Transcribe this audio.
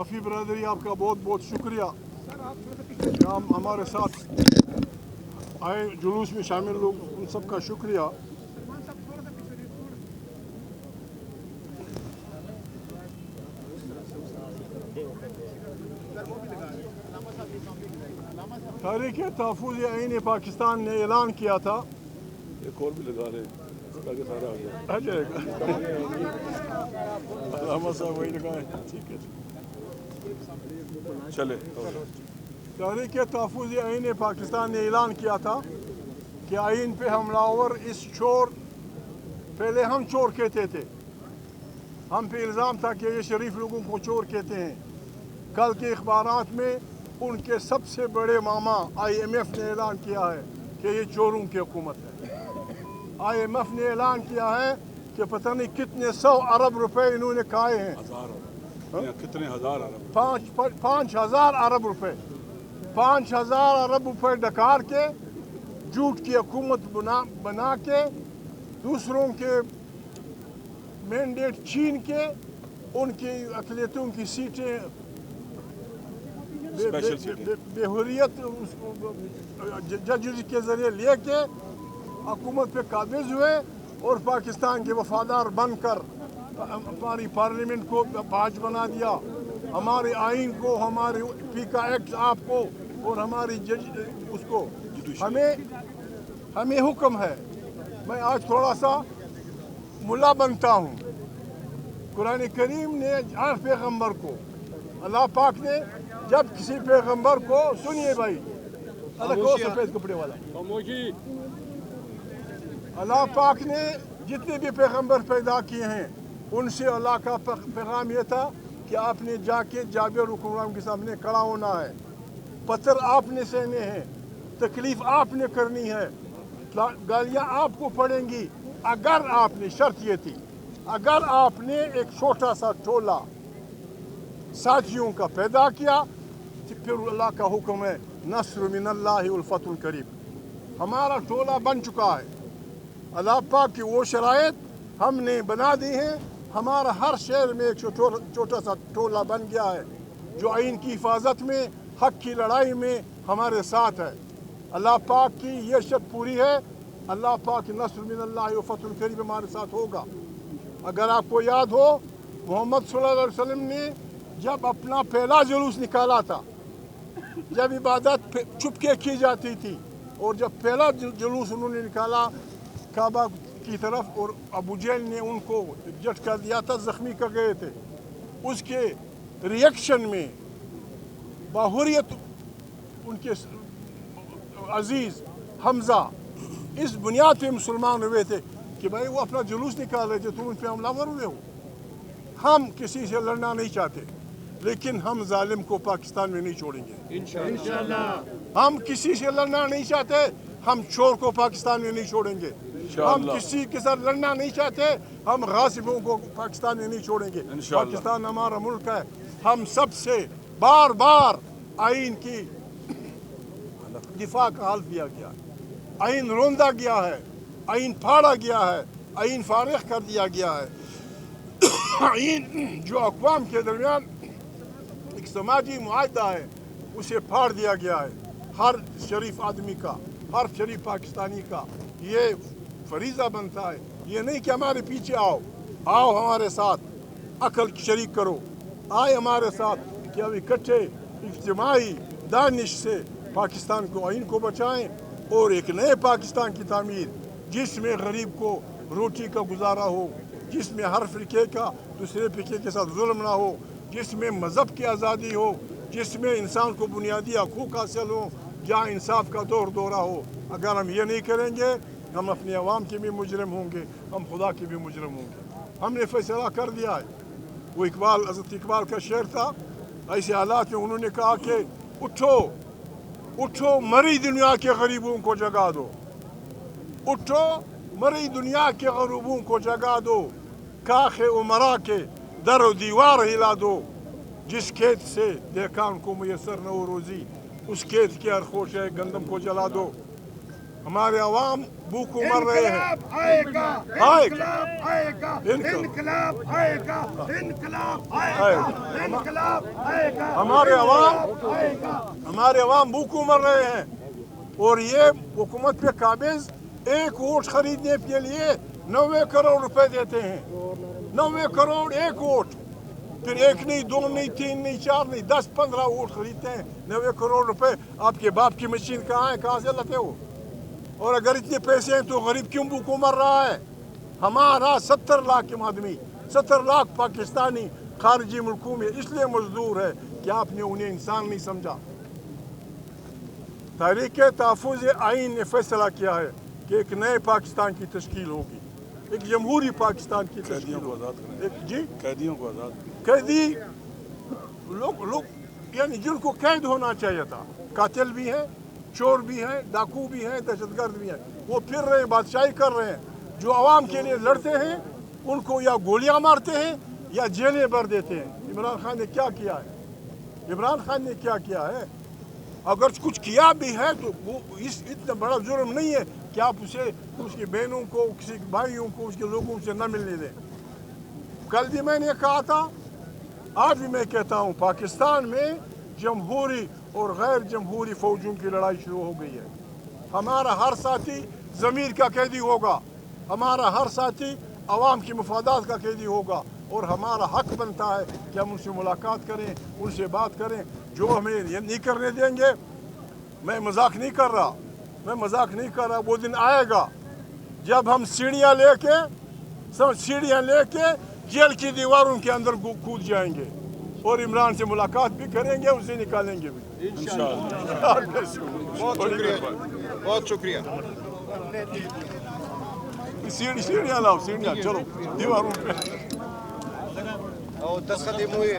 काफ़ी ब्रदरी आपका बहुत बहुत शुक्रिया कि आप हमारे साथ आए, जुलूस में शामिल लोग, उन सबका शुक्रिया। तहरीक तहफ़्फ़ुज़ आईन पाकिस्तान ने ऐलान किया था, एक और भी लगा रहे ताकि सारा आ जाएगा। वही लगाए, ठीक है। चले। तहरीक तहफ़्फ़ुज़ आईन पाकिस्तान ने ऐलान किया था कि आइन पे हमलावर इस चोर, पहले हम चोर कहते थे, हम पे इल्ज़ाम था कि ये शरीफ लोगों को चोर कहते हैं। कल के अखबारात में उनके सबसे बड़े मामा IMF ने ऐलान किया है कि ये चोरों की हुकूमत है। IMF ने ऐलान किया है कि पता नहीं कितने 100 अरब रुपए इन्होंने खाए हैं, कितने हजार अरब, 5,000 अरब रुपए, 5,000 अरब रुपए डकार के झूठ की हुकूमत बना के दूसरों के मैंडेट छीन के उनकी अक़लियतों की सीटें बेहुरियत जज के ज़रिए लेके हुकूमत पे काबिज हुए और पाकिस्तान के वफादार बनकर हमारी पार्लियामेंट को बाज बना दिया, हमारे आइन को, हमारे फीका एक्ट आपको और हमारी जज उसको हमें हुक्म है। मैं आज थोड़ा सा मुल्ला बनता हूँ। कुरान करीम ने हर पैगम्बर को, अल्लाह पाक ने जब किसी पैगम्बर को, सुनिए भाई, सफ़ेद कपड़े वाला, अल्लाह पाक ने जितने भी पैगम्बर पैदा किए हैं उनसे अल्लाह का पैगाम यह था कि आपने जाके जाबिर हुक्मरान के सामने खड़ा होना है, पत्थर आपने सहने हैं, तकलीफ़ आपने करनी है, गालियाँ आपको पड़ेंगी अगर आपने, शर्त ये थी, अगर आपने एक छोटा सा टोला साथियों का पैदा किया तो फिर अल्लाह का हुक्म है नस्र मिनल्लाहि वल फतहुल करीब। हमारा टोला बन चुका है, अल्लाह पाक की वो शराइत हमने बना दी हैं। हमारा हर शहर में एक छोटा सा टोला बन गया है जो आइन की हिफाजत में, हक की लड़ाई में हमारे साथ है। अल्लाह पाक की ये शर्त पूरी है, अल्लाह पाक की नस्र मिनल्लाहि व फतहुल करीब हमारे साथ होगा। अगर आपको याद हो, मोहम्मद सल्लल्लाहु अलैहि वसल्लम ने जब अपना पहला जुलूस निकाला था, जब इबादत चुपके की जाती थी, और जब पहला जुलूस उन्होंने निकाला काबा की तरफ और अबू जहल ने उनको झटका दिया था, ज़ख्मी कर गए थे, उसके रिएक्शन में बाहुरियत उनके अजीज़ हमज़ा इस बुनियाद पे मुसलमान हुए थे कि भाई वो अपना जुलूस निकाल रहे थे, तुम उन पर हमलावर हुए हो। हम किसी से लड़ना नहीं चाहते, लेकिन हम जालिम को पाकिस्तान में नहीं छोड़ेंगे इंशाअल्लाह। हम किसी से लड़ना नहीं चाहते, हम चोर को पाकिस्तान में नहीं छोड़ेंगे। हम किसी के साथ लड़ना नहीं चाहते, हम गासिबों को पाकिस्तान में नहीं छोड़ेंगे। पाकिस्तान हमारा मुल्क है। हम सबसे बार बार आइन की दिफा का हल दिया गया, आइन रोंदा गया है, आइन फाड़ा गया है, आइन फारिग कर दिया गया है। आइन जो अक़वाम के दरमियान एक समाजी मुआहदा है उसे फाड़ दिया गया है। हर शरीफ आदमी का, हर शरीफ पाकिस्तानी का ये फरीज़ा बनता है, ये नहीं कि हमारे पीछे आओ हमारे साथ अकल शरीक करो, आए हमारे साथ कि अब इकट्ठे इज्तिमाई दानिश से पाकिस्तान को, आइन को बचाएं और एक नए पाकिस्तान की तामीर जिसमें गरीब को रोटी का गुजारा हो, जिसमें हर फ़िरके का दूसरे फ़िरके के साथ जुल्म ना हो, जिसमें मज़हब की आज़ादी हो, जिसमें इंसान को बुनियादी हकूक़ हासिल हो, जहाँ इंसाफ का दौरा हो। अगर हम ये नहीं करेंगे, हम अपनी आवाम के भी मुजरिम होंगे, हम खुदा के भी मुजरिम होंगे। हमने फैसला कर दिया है। वो इकबाल, हज़रत इकबाल का शेर था, ऐसे हालात में उन्होंने कहा कि उठो उठो मरी दुनिया के गरीबों को जगा दो, उठो मरी दुनिया के गरीबों को जगा दो, काखे उमरा के दर व दीवार हिला दो, जिस खेत से देखान को मुयसर न हो रोज़ी, उस खेत के हर खोशे गंदम को जला दो। ہمارے عوام بھوکوں مر رہے ہیں. آئے گا آئے آئے گا انقلاب آئے گا انقلاب آئے گا انقلاب آئے گا ہمارے عوام بھوکوں مر رہے ہیں. اور یہ حکومت پہ قابض ایک ووٹ خریدنے کے لیے 90 کروڑ روپے دیتے ہیں. 90 کروڑ ایک ووٹ. پھر ایک نہیں، دو نہیں، تین نہیں، چار نہیں، 10-15 ووٹ خریدتے ہیں. 90 کروڑ روپے. آپ کے باپ کی مشین کہاں ہے؟ کہاں سے لاتے ہو؟ اور اگر اتنے پیسے ہیں تو غریب کیوں بھوکوں مر رہا ہے؟ ہمارا 70 لاکھ آدمی، 70 لاکھ پاکستانی خارجی ملکوں میں اس لیے مزدور ہے کہ آپ نے انہیں انسان نہیں سمجھا. تحریک تحفظ آئین نے فیصلہ کیا ہے کہ ایک نئے پاکستان کی تشکیل ہوگی، ایک جمہوری پاکستان کی تشکیل قیدیوں کو آزاد ہوگی. کریں. جی قیدیوں کو آزاد کریں. قیدی لوگ یعنی جن کو قید ہونا چاہیے تھا، قاتل بھی ہیں، چور بھی ہیں، ڈاکو بھی ہیں، دہشت گرد بھی ہیں، وہ پھر رہے ہیں، بادشاہی کر رہے ہیں. جو عوام کے لیے لڑتے ہیں ان کو یا گولیاں مارتے ہیں یا جیلیں بھر دیتے ہیں. عمران خان نے کیا کیا ہے؟ عمران خان نے کیا کیا ہے؟ اگر کچھ کیا بھی ہے تو وہ اتنا بڑا جرم نہیں ہے کہ آپ اسے اس کی بہنوں کو، کسی بھائیوں کو، اس کے لوگوں سے نہ ملنے دیں. کل بھی میں نے کہا تھا، آج بھی میں کہتا ہوں، پاکستان میں جمہوری اور غیر جمہوری فوجوں کی لڑائی شروع ہو گئی ہے. ہمارا ہر ساتھی ضمیر کا قیدی ہوگا، ہمارا ہر ساتھی عوام کی مفادات کا قیدی ہوگا. اور ہمارا حق بنتا ہے کہ ہم ان سے ملاقات کریں، ان سے بات کریں. جو ہمیں یہ نہیں کرنے دیں گے، میں مذاق نہیں کر رہا، وہ دن آئے گا جب ہم سیڑھیاں لے کے جیل کی دیواروں کے اندر کود جائیں گے اور عمران سے ملاقات بھی کریں گے، اسے نکالیں گے بھی. بہت شکریہ. سیڑھیاں لاؤ، سیڑھیاں، چلو دیواروں پہ. دستخط ہوئے.